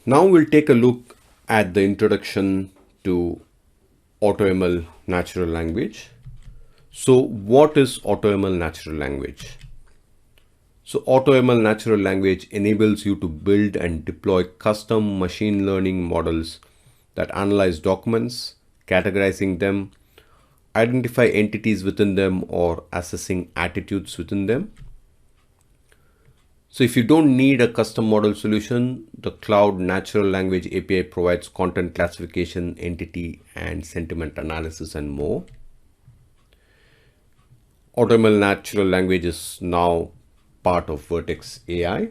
Now we'll take a look at the introduction to AutoML Natural Language. So what is AutoML Natural Language? So AutoML Natural Language enables you to build and deploy custom machine learning models that analyze documents, categorizing them, identify entities within them, or assessing attitudes within them. So if you don't need a custom model solution, the Cloud Natural Language API provides content classification, entity and sentiment analysis, and more. AutoML Natural Language is now part of Vertex AI.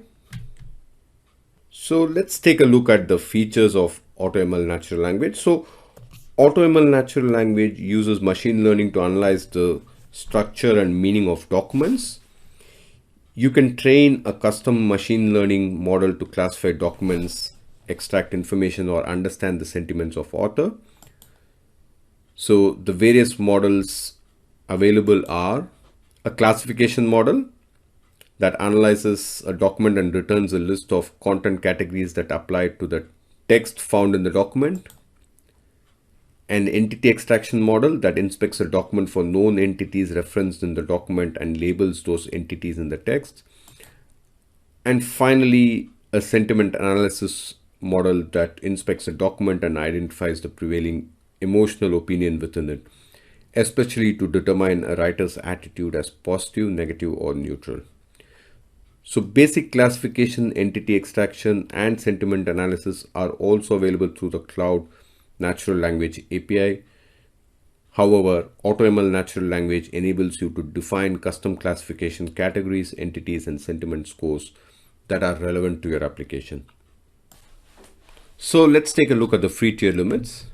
So let's take a look at the features of AutoML Natural Language. So AutoML Natural Language uses machine learning to analyze the structure and meaning of documents. You can train a custom machine learning model to classify documents, extract information, or understand the sentiments of author. So the various models available are a classification model that analyzes a document and returns a list of content categories that apply to the text found in the document. An entity extraction model that inspects a document for known entities referenced in the document and labels those entities in the text. And finally, a sentiment analysis model that inspects a document and identifies the prevailing emotional opinion within it, especially to determine a writer's attitude as positive, negative, or neutral. So basic classification, entity extraction, and sentiment analysis are also available through the Cloud Natural Language API. However, AutoML Natural Language enables you to define custom classification categories, entities, and sentiment scores that are relevant to your application. So let's take a look at the free tier limits.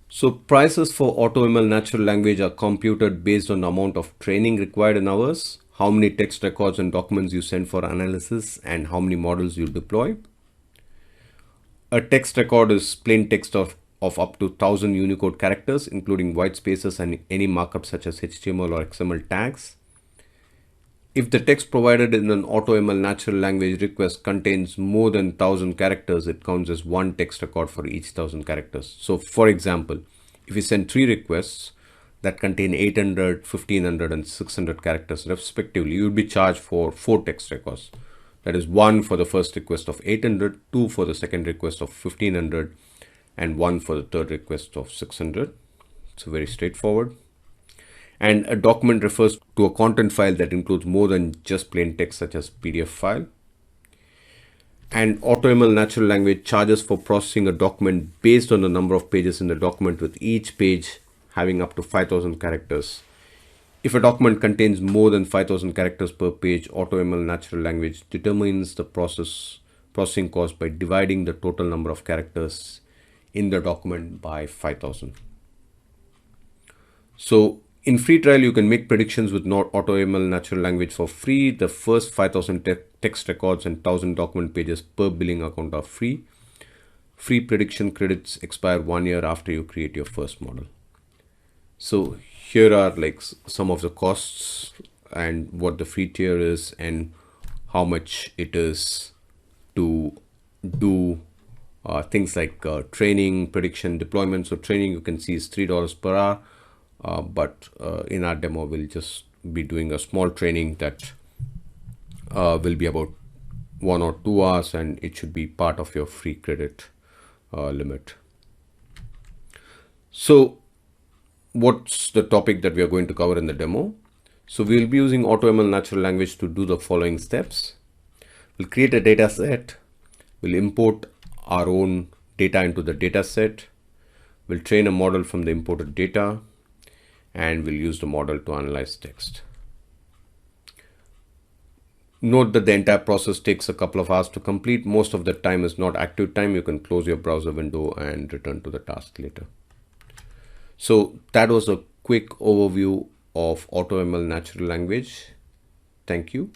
So prices for AutoML Natural Language are computed based on the amount of training required in hours, how many text records and documents you send for analysis, and how many models you deploy. A text record is plain text of up to 1000 Unicode characters, including white spaces and any markup such as HTML or XML tags. If the text provided in an AutoML Natural Language request contains more than 1000 characters, it counts as one text record for each 1000 characters. So for example, if you send 3 requests that contain 800, 1500, and 600 characters respectively, you would be charged for 4 text records. That is 1 for the first request of 800, 2 for the second request of 1500, and 1 for the third request of 600. So very straightforward. And a document refers to a content file that includes more than just plain text such as PDF file. And AutoML Natural Language charges for processing a document based on the number of pages in the document, with each page having up to 5000 characters. If a document contains more than 5000 characters per page, AutoML Natural Language determines the processing cost by dividing the total number of characters in the document by 5000. So in free trial, you can make predictions with AutoML Natural Language for free. The first 5000 text records and 1000 document pages per billing account are free. Free prediction credits expire 1 year after you create your first model. So here are like some of the costs and what the free tier is and how much it is to do things like training, prediction, deployment. So training, you can see, is $3 per hour. But in our demo, we'll just be doing a small training that will be about 1 or 2 hours, and it should be part of your free credit limit. So what's the topic that we are going to cover in the demo? So we'll be using AutoML Natural Language to do the following steps. We'll create a data set. We'll import our own data into the data set. We'll train a model from the imported data, and we'll use the model to analyze text. Note that the entire process takes a couple of hours to complete. Most of the time is not active time. You can close your browser window and return to the task later. So that was a quick overview of AutoML Natural Language. Thank you.